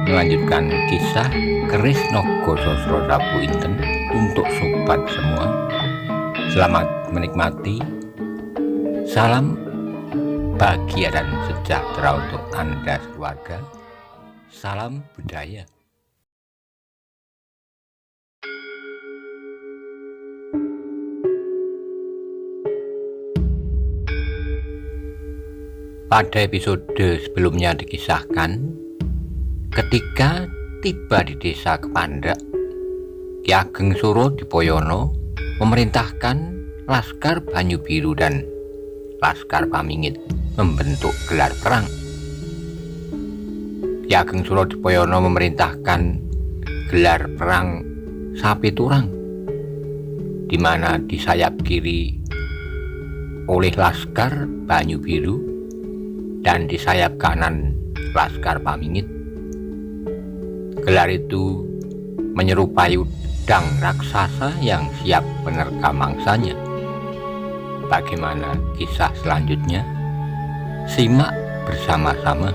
melanjutkan kisah Keris Naga Sastra Prabu Inten untuk sobat semua. Selamat menikmati. Salam bahagia dan sejahtera untuk Anda keluarga. Salam budaya. Pada episode sebelumnya dikisahkan, ketika tiba di desa Kepandak, Ki Ageng Suro Dipoyono memerintahkan Laskar Banyu Biru dan Laskar Pamingit membentuk gelar perang. Ki Ageng Suro Dipoyono memerintahkan gelar perang Sapi Turang, di mana di sayap kiri oleh Laskar Banyu Biru dan di sayap kanan Laskar Pamingit. Gelar itu menyerupai udang raksasa yang siap menerkam mangsanya. Bagaimana kisah selanjutnya? Simak bersama-sama.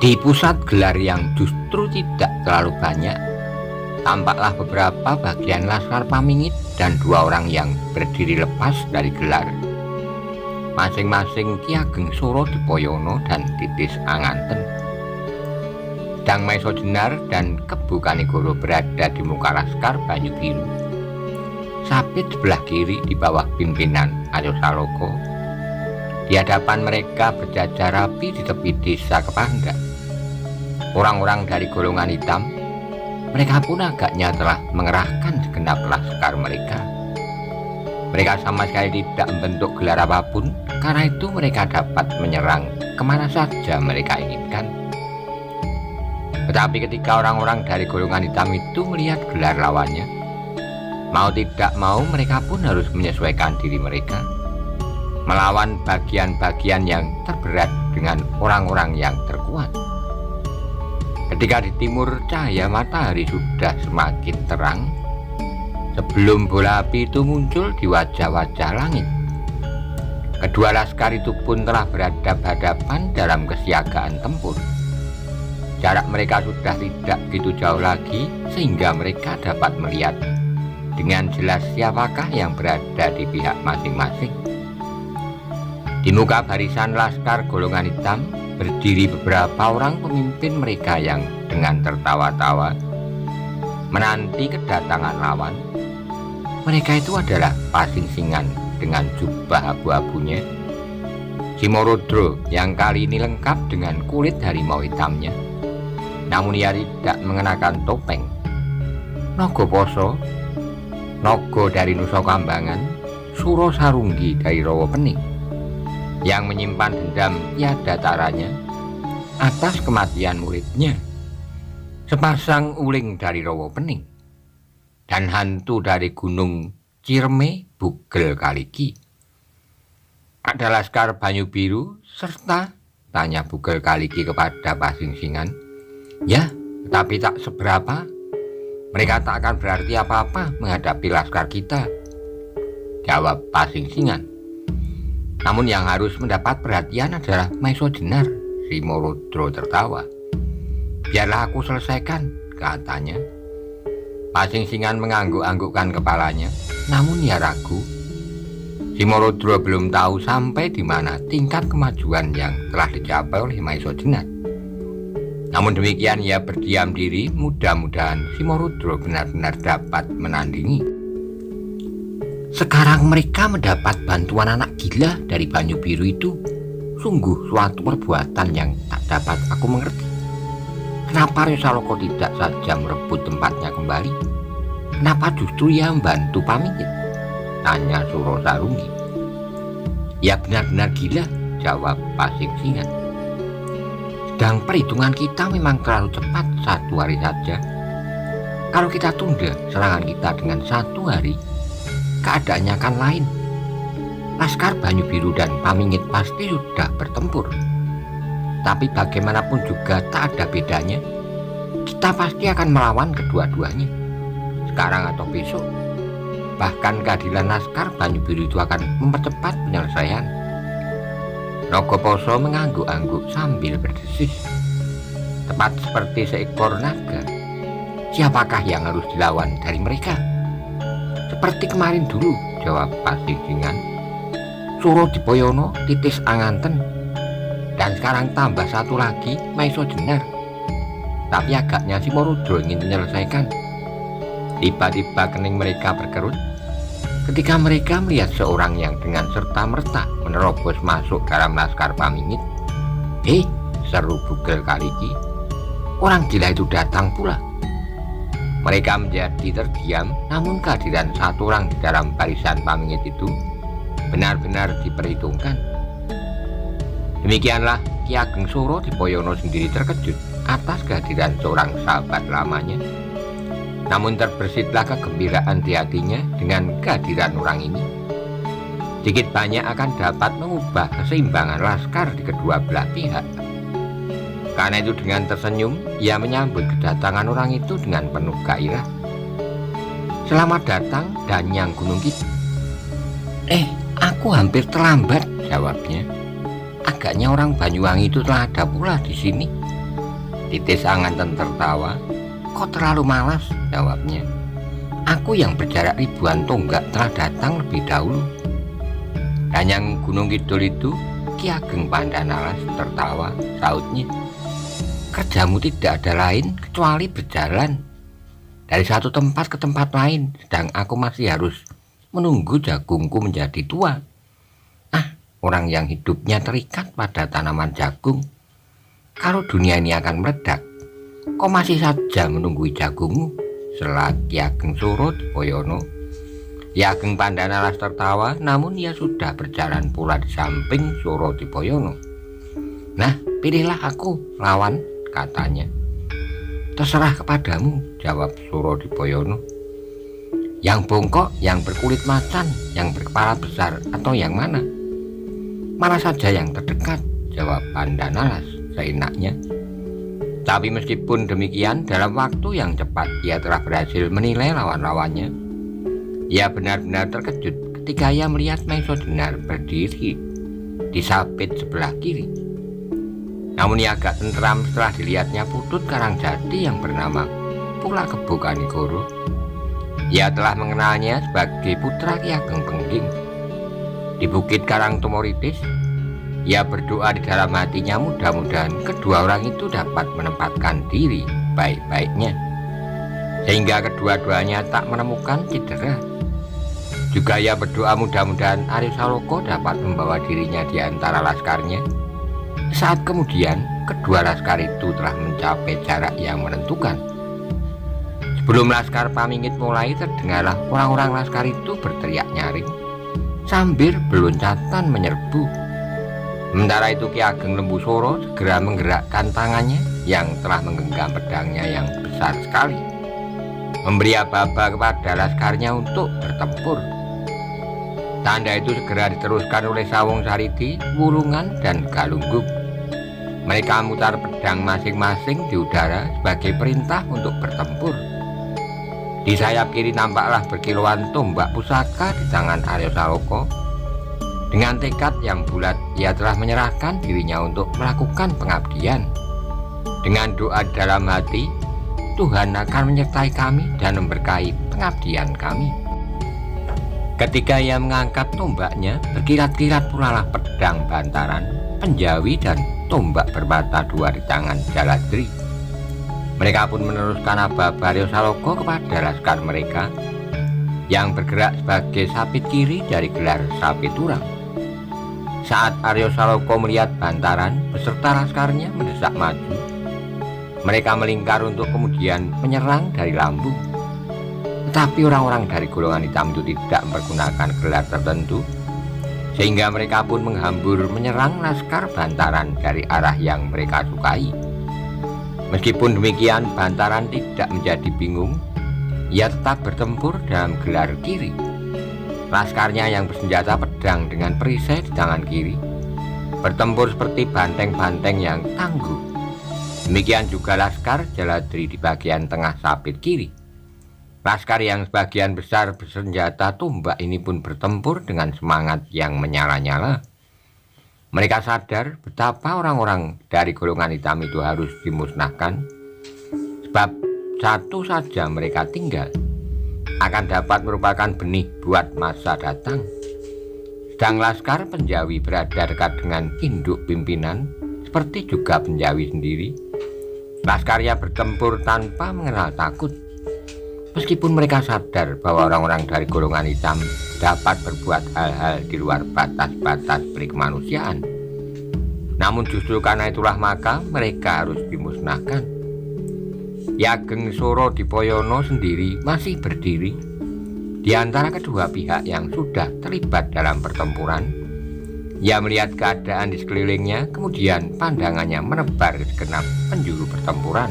Di pusat gelar yang justru tidak terlalu banyak, tampaklah beberapa bagian Laskar Pamingit dan dua orang yang berdiri lepas dari gelar. Masing-masing Ki Ageng Suro Dipoyono dan Titis Anganten. Dang Maesa Jenar dan Kebu Kanigoro berada di muka Laskar Banyu Biru. Sapit sebelah kiri di bawah pimpinan Aryo Saloka. Di hadapan mereka berjajar rapi di tepi desa Kepandak orang-orang dari golongan hitam. Mereka pun agaknya telah mengerahkan segenap laskar mereka. Mereka sama sekali tidak membentuk gelar apapun, karena itu mereka dapat menyerang kemana saja mereka inginkan. Tetapi ketika orang-orang dari golongan hitam itu melihat gelar lawannya, mau tidak mau mereka pun harus menyesuaikan diri mereka, melawan bagian-bagian yang terberat dengan orang-orang yang terkuat. Ketika di timur cahaya matahari sudah semakin terang, sebelum bola api itu muncul di wajah-wajah langit, kedua laskar itu pun telah berhadapan dalam kesiagaan tempur. Jarak mereka sudah tidak begitu jauh lagi, sehingga mereka dapat melihat dengan jelas siapakah yang berada di pihak masing-masing. Di muka barisan laskar golongan hitam berdiri beberapa orang pemimpin mereka yang dengan tertawa-tawa menanti kedatangan lawan. Mereka itu adalah Pasingsingan dengan jubah abu-abunya, Simorodro yang kali ini lengkap dengan kulit harimau hitamnya, namun ia tidak mengenakan topeng, Nagoposo, Naga dari Nusa Kambangan, Suro Sarunggi dari Rawapening, yang menyimpan dendam tiada taranya atas kematian muridnya, sepasang uling dari Rawapening, dan hantu dari Gunung Cireme Bugel Kaliki. Ada Laskar Banyu Biru serta, tanya Bugel Kaliki kepada Pasingsingan. Ya, tetapi tak seberapa. Mereka tak akan berarti apa-apa menghadapi laskar kita, jawab Pasingsingan. Namun yang harus mendapat perhatian adalah Maesa Jenar. Simorodro tertawa. Biarlah aku selesaikan, katanya. Pasingsingan mengangguk-anggukkan kepalanya, namun ia ragu. Simorodro belum tahu sampai di mana tingkat kemajuan yang telah dicapai oleh Maesa Jenar. Namun demikian ia berdiam diri, mudah-mudahan Simorodro benar-benar dapat menandingi. Sekarang mereka mendapat bantuan anak gila dari Banyu Biru itu. Sungguh suatu perbuatan yang tak dapat aku mengerti. Kenapa Aryo Saloka tidak saja merebut tempatnya kembali? Kenapa justru ia membantu Pamingit? Tanya Suro Sarunggi. Ya benar-benar gila, jawab Pasingsingan. Sedang perhitungan kita memang terlalu cepat, 1 hari saja. Kalau kita tunda serangan kita dengan 1 hari, keadaannya akan lain. Laskar Banyu Biru dan Pamingit pasti sudah bertempur. Tapi bagaimanapun juga tak ada bedanya. Kita pasti akan melawan kedua-duanya, sekarang atau besok. Bahkan keadilan Laskar Banyu Biru itu akan mempercepat penyelesaian. Naga mengangguk-angguk sambil berdesis, tepat seperti seekor naga. Siapakah yang harus dilawan dari mereka? Seperti kemarin dulu, jawab Pasigsingan. Suro Dipoyono, Titis Anganten, dan sekarang tambah satu lagi, Maiso Jenar. Tapi agaknya si Morudro ingin menyelesaikan. Tiba-tiba kening mereka berkerut ketika mereka melihat seorang yang dengan serta-merta menerobos masuk dalam laskar Pamingit. Seru Bugel Kaliki. Orang gila itu datang pula. Mereka menjadi terdiam, namun kehadiran satu orang di dalam barisan Pamingit itu benar-benar diperhitungkan. Demikianlah Ki Ageng Suro Dipoyono sendiri terkejut atas kehadiran seorang sahabat lamanya. Namun terbesitlah kegembiraan di hatinya dengan kehadiran orang ini. Sedikit banyak akan dapat mengubah keseimbangan laskar di kedua belah pihak. Karena itu dengan tersenyum, ia menyambut kedatangan orang itu dengan penuh gairah. Selamat datang, Danyang Gunung Kidul. Aku hampir terlambat, jawabnya. Agaknya orang Banyuwangi itu telah ada pula di sini. Titis Anganten tertawa. Kok terlalu malas, jawabnya. Aku yang berjarak ribuan tonggak telah datang lebih dahulu. Danyang Gunung Kidul itu, Ki Ageng Pandanalas, tertawa, sautnya. Kerjamu tidak ada lain kecuali berjalan dari satu tempat ke tempat lain, sedang aku masih harus menunggu jagungku menjadi tua. Orang yang hidupnya terikat pada tanaman jagung, kalau dunia ini akan meledak, kau masih saja menunggu jagungmu, sela Ki Ageng Suro Dipoyono. Ki Ageng Pandanalas tertawa, namun ia sudah berjalan pula di samping Suro Dipoyono. Pilihlah aku lawan, katanya. Terserah kepadamu, jawab Suro Dipoyono. Yang bongkok, yang berkulit macan, yang berkepala besar, atau yang mana? Mana saja yang terdekat, jawab Pandanalas seenaknya. Tapi meskipun demikian, dalam waktu yang cepat ia telah berhasil menilai lawan-lawannya. Ia benar-benar terkejut ketika ia melihat Maiso Jenar berdiri di sapit sebelah kiri. Namun ia agak tentram setelah dilihatnya Putut Karangjati yang bernama pula Kebo Kanigoro. Ia telah mengenalnya sebagai putra Ki Ageng Pengging. Di Bukit Karangtumoritis, ia berdoa di dalam hatinya mudah-mudahan kedua orang itu dapat menempatkan diri baik-baiknya, sehingga kedua-duanya tak menemukan cedera. Juga ia berdoa mudah-mudahan Arya Saloka dapat membawa dirinya di antara laskarnya. Saat kemudian kedua laskar itu telah mencapai jarak yang menentukan. Sebelum laskar Pamingit mulai, terdengarlah orang-orang laskar itu berteriak nyaring sambil beloncatan menyerbu. Sementara itu Ki Ageng Lembu Soro segera menggerakkan tangannya yang telah menggenggam pedangnya yang besar sekali, memberi aba-aba kepada laskarnya untuk bertempur. Tanda itu segera diteruskan oleh Sawung Sariti, Wulungan, dan Galunggung. Mereka memutar pedang masing-masing di udara sebagai perintah untuk bertempur. Di sayap kiri nampaklah berkilauan tombak pusaka di tangan Arya Saloka. Dengan tekad yang bulat, ia telah menyerahkan dirinya untuk melakukan pengabdian. Dengan doa dalam hati, Tuhan akan menyertai kami dan memberkahi pengabdian kami. Ketika ia mengangkat tombaknya, berkilat-kilat pula lah pedang bantaran, penjawi, dan tombak bermata dua di tangan Jaladri. Mereka pun meneruskan aba-aba Arya Saloka kepada laskar mereka yang bergerak sebagai sapit kiri dari gelar sapit urang. Saat Arya Saloka melihat bantaran beserta laskarnya mendesak maju, mereka melingkar untuk kemudian menyerang dari lambung. Tetapi orang-orang dari golongan hitam itu tidak mempergunakan gelar tertentu, sehingga mereka pun menghambur menyerang laskar bantaran dari arah yang mereka sukai. Meskipun demikian, bantaran tidak menjadi bingung. Ia tetap bertempur dalam gelar kiri. Laskarnya yang bersenjata pedang dengan perisai di tangan kiri bertempur seperti banteng-banteng yang tangguh. Demikian juga laskar Jaladri di bagian tengah sapit kiri. Laskar yang sebagian besar bersenjata tombak ini pun bertempur dengan semangat yang menyala-nyala. Mereka sadar betapa orang-orang dari golongan hitam itu harus dimusnahkan, sebab satu saja mereka tinggal akan dapat merupakan benih buat masa datang. Sedang laskar penjawi berada dekat dengan induk pimpinan, seperti juga penjawi sendiri. Laskarnya bertempur tanpa mengenal takut. Meskipun mereka sadar bahwa orang-orang dari golongan hitam dapat berbuat hal-hal di luar batas-batas perikemanusiaan, namun justru karena itulah maka mereka harus dimusnahkan. Ki Ageng Sorodipoyono sendiri masih berdiri di antara kedua pihak yang sudah terlibat dalam pertempuran. Ia melihat keadaan di sekelilingnya, kemudian pandangannya menebar ke segenap penjuru pertempuran.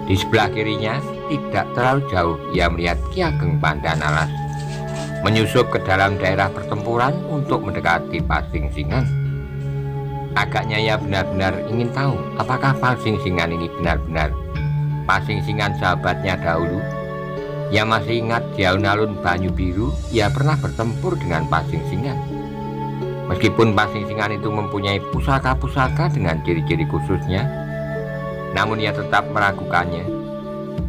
Di sebelah kirinya, tidak terlalu jauh, ia melihat Ki Ageng Pandanalas menyusup ke dalam daerah pertempuran untuk mendekati Pasingsingan. Agaknya ia benar-benar ingin tahu apakah Pasingsingan ini benar-benar Pasingsingan sahabatnya dahulu. Ia masih ingat di alun-alun Banyu Biru ia pernah bertempur dengan Pasingsingan. Meskipun Pasingsingan itu mempunyai pusaka-pusaka dengan ciri-ciri khususnya, namun ia tetap meragukannya.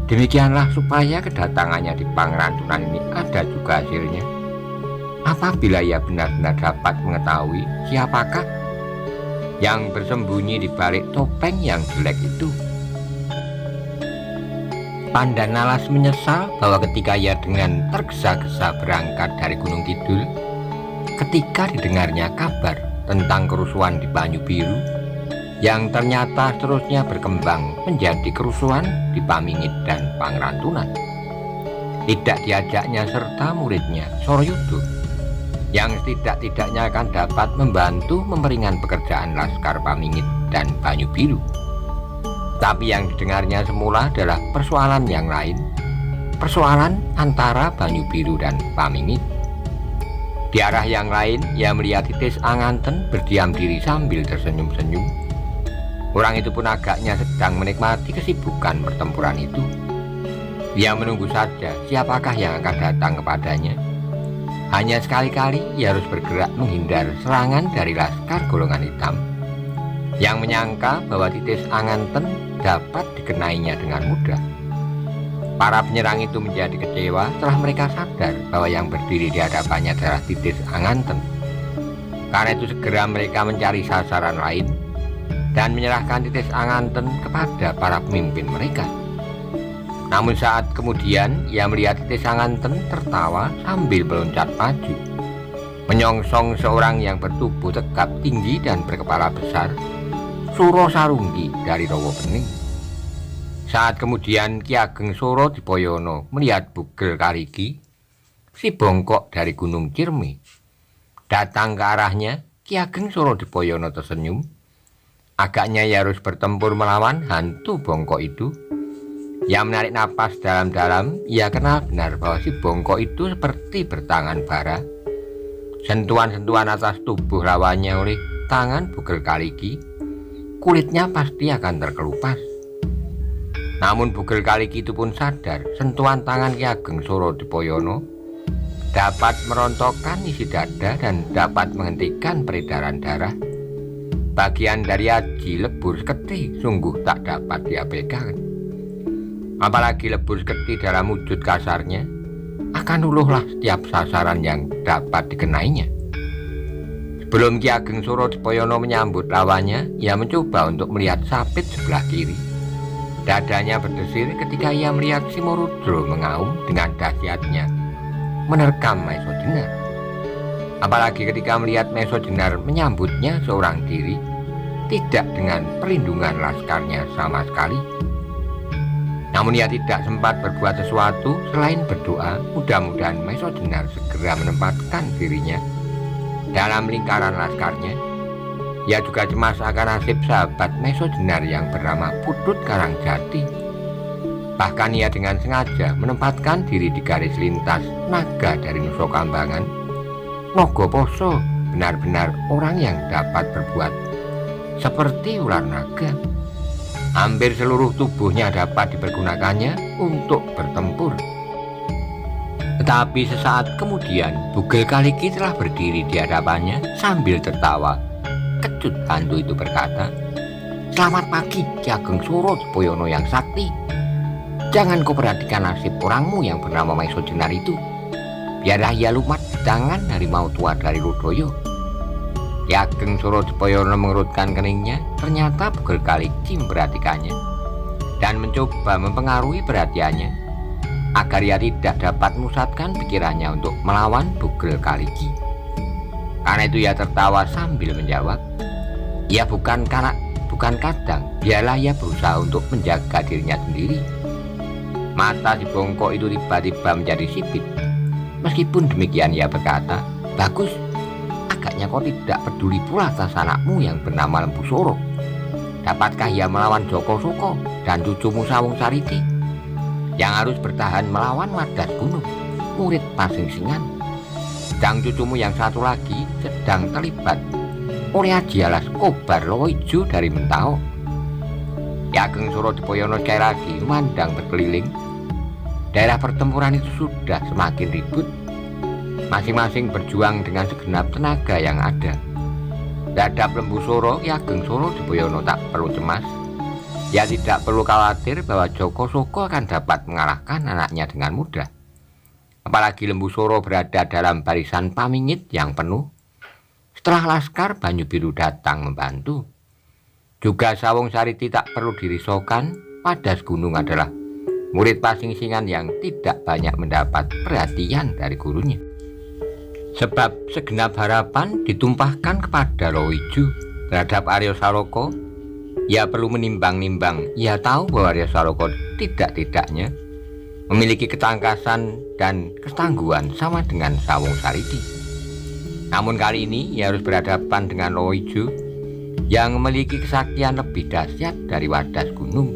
Demikianlah supaya kedatangannya di Pangrantunan ini ada juga hasilnya. Apabila ia benar-benar dapat mengetahui siapakah yang bersembunyi di balik topeng yang jelek itu. Pandanalas menyesal bahwa ketika ia dengan tergesa-gesa berangkat dari Gunung Kidul, ketika didengarnya kabar tentang kerusuhan di Banyu Biru yang ternyata seterusnya berkembang menjadi kerusuhan di Pamingit dan Pangrantunan, tidak diajaknya serta muridnya Soryudo yang setidak-tidaknya akan dapat membantu memperingan pekerjaan Laskar Pamingit dan Banyu Biru. Tapi yang didengarnya semula adalah persoalan yang lain, persoalan antara Banyu Biru dan Pamingit. Di arah yang lain, ia melihat Titis Anganten berdiam diri sambil tersenyum-senyum. Orang itu pun agaknya sedang menikmati kesibukan pertempuran itu. Ia menunggu saja siapakah yang akan datang kepadanya. Hanya sekali-kali ia harus bergerak menghindar serangan dari laskar golongan hitam yang menyangka bahwa Titis Anganten dapat dikenainya dengan mudah. Para penyerang itu menjadi kecewa setelah mereka sadar bahwa yang berdiri di hadapannya adalah Titis Anganten. Karena itu segera mereka mencari sasaran lain dan menyerahkan Titis Anganten kepada para pemimpin mereka. Namun saat kemudian ia melihat Titis Anganten tertawa sambil meloncat maju, menyongsong seorang yang bertubuh tegap tinggi dan berkepala besar, Suro Sarunggi dari Rawa Bening. Saat kemudian Ki Ageng Sorodipoyono melihat Bugel Kariki, si bongkok dari Gunung Ciremai, datang ke arahnya, Ki Ageng Sorodipoyono tersenyum. Agaknya ia harus bertempur melawan hantu bongkok itu. Ia menarik napas dalam-dalam. Ia kenal benar bahwa si bongkok itu seperti bertangan bara. Sentuhan-sentuhan atas tubuh lawannya oleh tangan Bugel Kariki, kulitnya pasti akan terkelupas. Namun Bugel Kariki itu pun sadar sentuhan tangan Ki Ageng Sorodipoyono dapat merontokkan isi dada dan dapat menghentikan peredaran darah. Bagian dari aji lebur seketi sungguh tak dapat diabaikan. Apalagi lebur seketi dalam wujud kasarnya akan luluhlah setiap sasaran yang dapat dikenainya. Sebelum Ki Ageng Sorodipoyono menyambut lawannya, ia mencoba untuk melihat sapit sebelah kiri. Dadanya berdesir ketika ia melihat Simorudro mengaum dengan dahsyatnya menerkam Maesa Jenar. Apalagi ketika melihat Maesa Jenar menyambutnya seorang diri, tidak dengan perlindungan laskarnya sama sekali. Namun ia tidak sempat berbuat sesuatu selain berdoa mudah-mudahan Maesa Jenar segera menempatkan dirinya dalam lingkaran laskarnya. Ia juga cemas akan nasib sahabat Maesa Jenar yang bernama Putut Karangjati. Bahkan ia dengan sengaja menempatkan diri di garis lintas naga dari Nusa Kambangan. Nogoposo benar-benar orang yang dapat berbuat seperti ular naga. Hampir seluruh tubuhnya dapat dipergunakannya untuk bertempur. Tetapi sesaat kemudian Bugel Kariki telah berdiri di hadapannya sambil tertawa wujud hantu itu berkata, "Selamat pagi Ki Ageng Suro Dipoyono yang sakti. Jangan kau perhatikan nasib orangmu yang bernama Maiso Jenar itu. Biarlah ia lumat di tangan harimau tua dari Rudoyo." Ki Ageng Suro Dipoyono mengerutkan keningnya. Ternyata Bugel Kaliki memperhatikannya dan mencoba mempengaruhi perhatiannya agar ia tidak dapat memusatkan pikirannya untuk melawan Bugel Kaliki. Karena itu ia tertawa sambil menjawab, "Ya bukan kadang, biarlah ia berusaha untuk menjaga dirinya sendiri." Mata si bongkok itu tiba-tiba menjadi sipit. Meskipun demikian ia berkata, "Bagus, agaknya kau tidak peduli pula atas anakmu yang bernama Lembu Soro. Dapatkah ia melawan Joko Soko dan cucumu Sawung Sariti yang harus bertahan melawan Wadas Gunung, murid Pasing Singan? Sedang cucumu yang satu lagi sedang terlibat oleh Aji Alas Kobar Lowo Ijo dari Mentao." Ki Ageng Suro Dipoyono sekali lagi memandang berkeliling. Daerah pertempuran itu sudah semakin ribut. Masing-masing berjuang dengan segenap tenaga yang ada. Terhadap Lembu Soro, Ki Ageng Suro Dipoyono tak perlu cemas. Ia tidak perlu khawatir bahwa Joko Soko akan dapat mengalahkan anaknya dengan mudah. Apalagi Lembu Soro berada dalam barisan pamingit yang penuh. Setelah Laskar Banyu Biru datang membantu, juga Sawung Sariti tak perlu dirisaukan. Wadas Gunung adalah murid Pasing Singan yang tidak banyak mendapat perhatian dari gurunya. Sebab segenap harapan ditumpahkan kepada Lowo Ijo terhadap Arya Saloka. Ia perlu menimbang-nimbang. Ia tahu bahwa Arya Saloka tidak-tidaknya memiliki ketangkasan dan ketangguhan sama dengan Sawung Sariti. Namun kali ini ia harus berhadapan dengan Lowo Ijo yang memiliki kesaktian lebih dahsyat dari Wadas Gunung.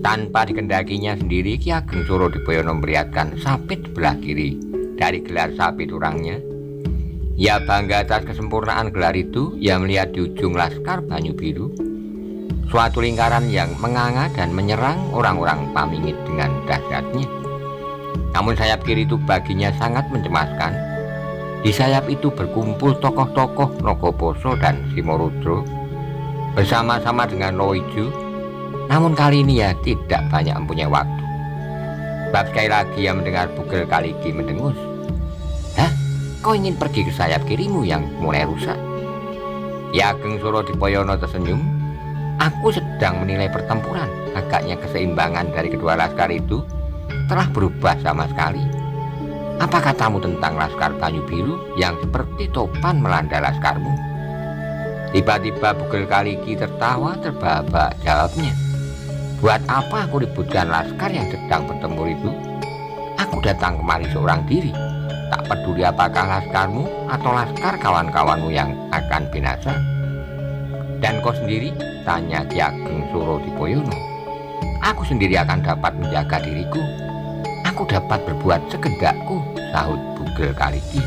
Tanpa dikendakinya sendiri, Ki Ageng Suro Dipoyono memperlihatkan sapit sebelah kiri dari gelar sapit urangnya. Ia bangga atas kesempurnaan gelar itu. Ia melihat di ujung Laskar Banyu Biru suatu lingkaran yang menganga dan menyerang orang-orang pamingit dengan dahsyatnya. Namun sayap kiri itu baginya sangat mencemaskan. Di sayap itu berkumpul tokoh-tokoh Nogoposo dan Simorudro bersama-sama dengan Lowo Ijo. Namun kali ini ia tidak banyak mempunyai waktu. Sebab sekali lagi ia mendengar Bugel Kaliki mendengus, "Hah? Kau ingin pergi ke sayap kirimu yang mulai rusak?" Ki Ageng Suro Dipoyono tersenyum. "Aku sedang menilai pertempuran. Agaknya keseimbangan dari kedua laskar itu telah berubah sama sekali. Apa katamu tentang Laskar Banyu Biru yang seperti topan melanda laskarmu?" Tiba-tiba Bugel Kaliki tertawa terbahak-bahak. Jawabnya, "Buat apa aku ributkan laskar yang sedang bertempur itu? Aku datang kemari seorang diri. Tak peduli apakah laskarmu atau laskar kawan-kawanmu yang akan binasa." "Dan kau sendiri?" tanya Ki Ageng Suro Dipoyono. "Aku sendiri akan dapat menjaga diriku. Aku dapat berbuat sekedakku," sahut Bugel Kaliki.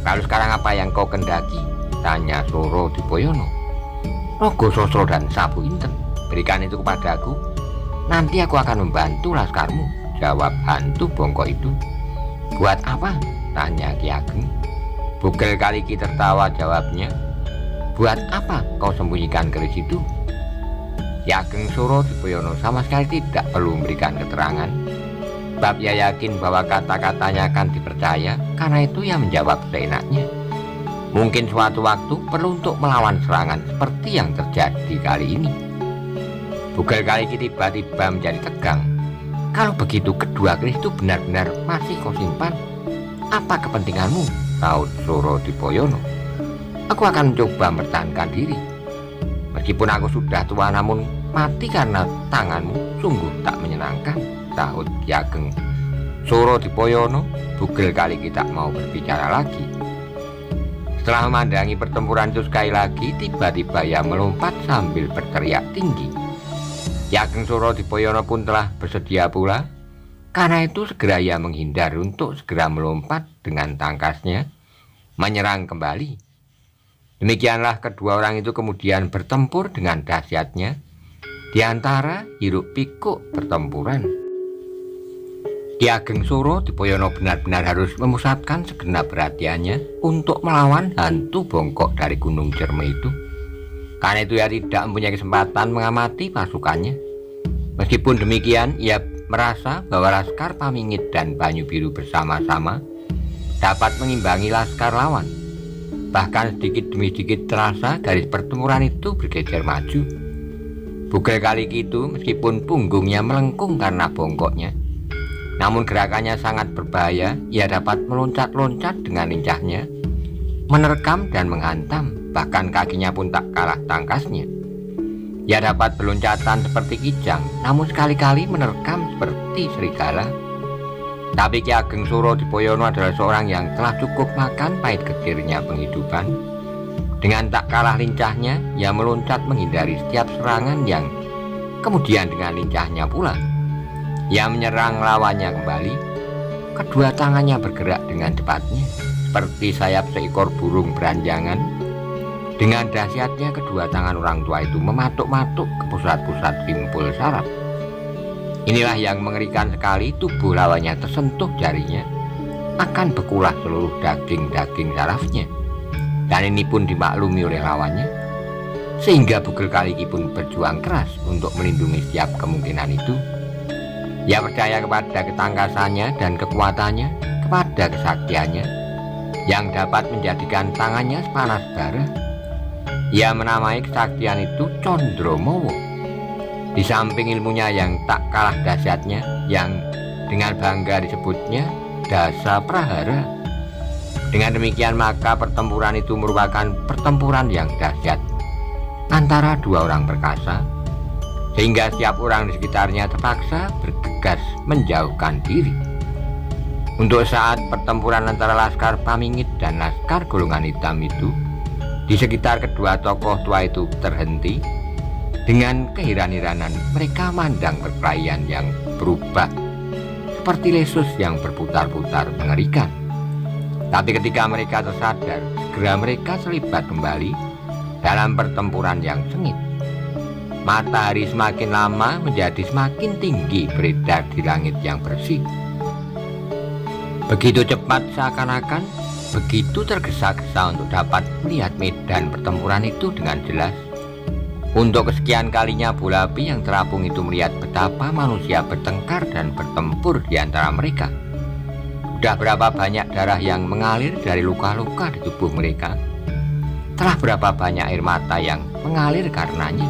"Lalu sekarang apa yang kau kendaki?" tanya Suro Dipoyono. "Rogo Sosro dan Sabu Inten. Berikan itu kepadaku. Nanti aku akan membantu laskarmu," jawab hantu bongkok itu. "Buat apa?" tanya Ki Ageng. Bugel Kaliki tertawa. Jawabnya, "Buat apa kau sembunyikan keris itu?" Ki Ageng Suro Dipoyono sama sekali tidak perlu memberikan keterangan. Sebab ia yakin bahwa kata-katanya akan dipercaya. Karena itu ia menjawab seenaknya. Mungkin suatu waktu perlu untuk melawan serangan seperti yang terjadi kali ini. Bugel Kaliki tiba-tiba menjadi tegang. "Kalau begitu kedua keris itu benar-benar masih kau simpan, apa kepentinganmu?" sahut Suro Dipoyono. "Aku akan mencoba mempertahankan diri. Meskipun aku sudah tua, namun mati karena tanganmu sungguh tak menyenangkan," sahut Ki Ageng Suro Dipoyono. Bugel Kaliki tak mau berbicara lagi. Setelah memandangi pertempuran itu sekali lagi, tiba-tiba ia melompat sambil berteriak tinggi. Ki Ageng Suro Dipoyono pun telah bersedia pula. Karena itu segera ia menghindar untuk segera melompat dengan tangkasnya menyerang kembali. Demikianlah kedua orang itu kemudian bertempur dengan dahsyatnya di antara hiruk pikuk pertempuran. Ki Ageng Suro Dipoyono benar-benar harus memusatkan segenap perhatiannya untuk melawan hantu bongkok dari Gunung Cerme itu. Karena itu ia tidak mempunyai kesempatan mengamati pasukannya. Meskipun demikian, ia merasa bahwa Laskar Pamingit dan Banyu Biru bersama-sama dapat mengimbangi laskar lawan. Bahkan sedikit demi sedikit terasa garis pertempuran itu bergeser maju. Bugel Kaliki itu meskipun punggungnya melengkung karena bongkoknya, namun gerakannya sangat berbahaya. Ia dapat meloncat-loncat dengan lincahnya, menerkam dan menghantam, bahkan kakinya pun tak kalah tangkasnya. Ia dapat berloncatan seperti kijang, namun sekali-kali menerkam seperti serigala. Tapi Ki Ageng Suro Dipoyono adalah seorang yang telah cukup makan pahit getirnya penghidupan. Dengan tak kalah lincahnya, ia meloncat menghindari setiap serangan yang kemudian dengan lincahnya pula ia menyerang lawannya kembali. Kedua tangannya bergerak dengan cepatnya seperti sayap seekor burung beranjangan. Dengan dahsyatnya kedua tangan orang tua itu mematuk-matuk ke pusat-pusat simpul saraf. Inilah yang mengerikan sekali. Tubuh lawannya tersentuh jarinya, akan bekulah seluruh daging-daging sarafnya. Dan ini pun dimaklumi oleh lawannya, sehingga Bugel Kaliki pun berjuang keras untuk melindungi setiap kemungkinan itu. Ia percaya kepada ketangkasannya dan kekuatannya, kepada kesaktiannya yang dapat menjadikan tangannya sepanas bara. Ia menamai kesaktian itu Condromowo. Di samping ilmunya yang tak kalah dahsyatnya, yang dengan bangga disebutnya Dasa Prahara. Dengan demikian maka pertempuran itu merupakan pertempuran yang dahsyat antara dua orang perkasa, sehingga setiap orang di sekitarnya terpaksa bergegas menjauhkan diri. Untuk saat pertempuran antara Laskar Pamingit dan Laskar Golongan Hitam itu di sekitar kedua tokoh tua itu terhenti. Dengan keheran-heranan mereka mandang perkelahian yang berubah seperti lesus yang berputar-putar mengerikan. Tapi ketika mereka tersadar, segera mereka terlibat kembali dalam pertempuran yang sengit. Matahari semakin lama menjadi semakin tinggi beredar di langit yang bersih. Begitu cepat seakan-akan begitu tergesa-gesa untuk dapat melihat medan pertempuran itu dengan jelas. Untuk kesekian kalinya bola api yang terapung itu melihat betapa manusia bertengkar dan bertempur di antara mereka. Sudah berapa banyak darah yang mengalir dari luka-luka di tubuh mereka. Telah berapa banyak air mata yang mengalir karenanya.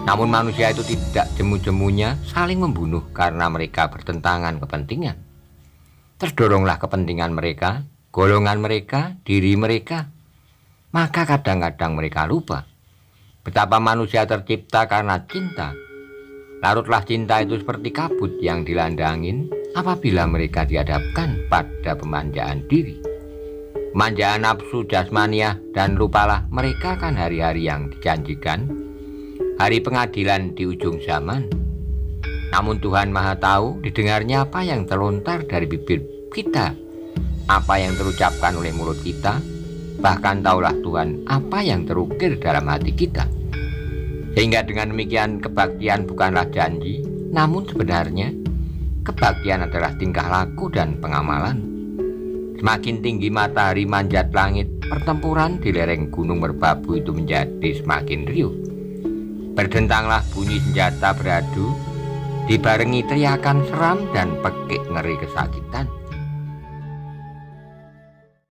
Namun manusia itu tidak jemu-jemunya saling membunuh karena mereka bertentangan kepentingan. Terdoronglah kepentingan mereka, golongan mereka, diri mereka. Maka kadang-kadang mereka lupa betapa manusia tercipta karena cinta. Larutlah cinta itu seperti kabut yang dilanda angin apabila mereka dihadapkan pada pemanjaan diri, pemanjaan nafsu jasmaniah, dan lupalah mereka akan hari-hari yang dijanjikan, hari pengadilan di ujung zaman. Namun Tuhan Maha Tahu didengarnya apa yang terlontar dari bibir kita, apa yang terucapkan oleh mulut kita. Bahkan taulah Tuhan apa yang terukir dalam hati kita. Sehingga dengan demikian kebaktian bukanlah janji, namun sebenarnya kebaktian adalah tingkah laku dan pengamalan. Semakin tinggi matahari manjat langit, pertempuran di lereng Gunung Merbabu itu menjadi semakin riuh. Berdentanglah bunyi senjata beradu, dibarengi teriakan seram dan pekik ngeri kesakitan.